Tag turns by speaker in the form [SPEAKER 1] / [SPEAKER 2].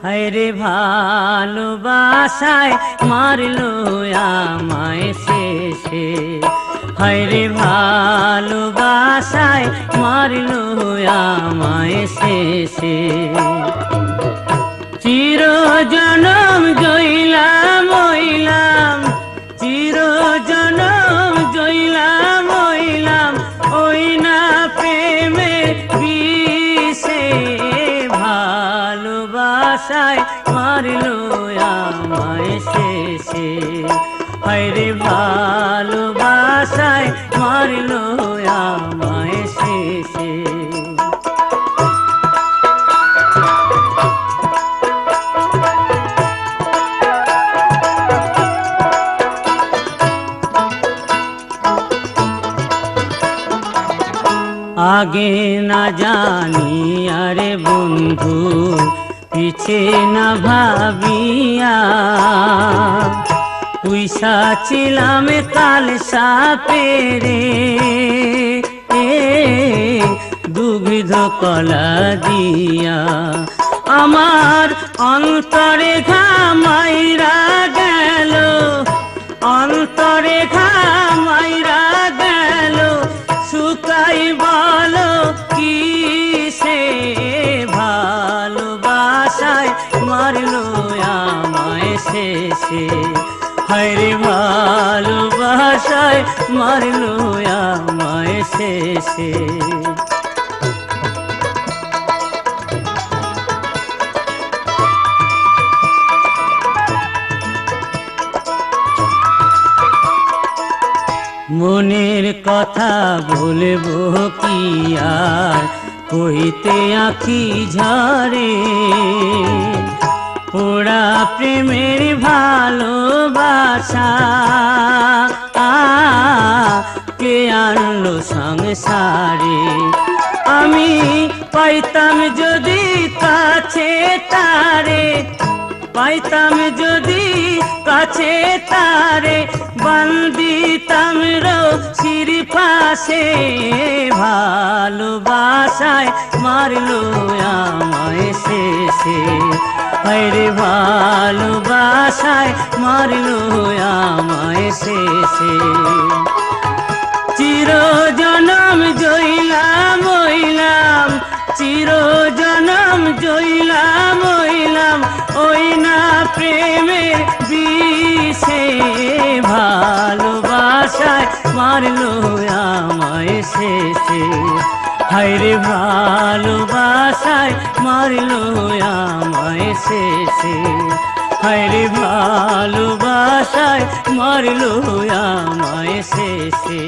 [SPEAKER 1] হায়রে ভালোবাসায় মারলো আমায় শেষে, হায়রে ভালোবাসায় মারলো আমায় শেষে। চিরজনম জইলাম হইলাম, চিরজনম জইলাম হইলাম, ওই না প্রেমে বিষে। ভালোবাসায় মারলো আমায় শেষে, হায়রে ভালোবাসায় মারলো আমায় শেষে। আগে না জানি আরে বন্ধু, পিছে না ভাবিয়া, পুইসা ছিলাম কাল সাপেরে দুগ্ধ কলা দিয়া। আমার অন্তরে ঘামাইরা গেল, অন্তরে ঘামাইরা গেল, শুকাই বলো কিসে। ভালোবাসায় মারলো আমায় শেষে, হায়রে ভালোবাসায় মারলো আমায় শেষে। মনের কথা বলবো কি আর কইতে আঁখি ঝরে, পোড়া প্রেমের ভালোবাসা কে আনলো সংসারে। আমি পাইতাম যদি কাছে তারে, পাইতাম যদি কাছে তারে, বান্দিতাম রশির পাশে। ভালোবাসায় মারলো আমায় শেষে, হায়রে ভালোবাসায় মারলো আমায় শেষে। চিরজনম জইলাম হইলাম, চিরজনম জইলাম হইলাম, ওই না প্রেমের বিষে। ভালোবাসায় মারলো আমায় শেষে, হায়রে ভালোবাসায় মারলো আমায় শেষে, হায়রে ভালোবাসায় মারলো আমায় শেষে।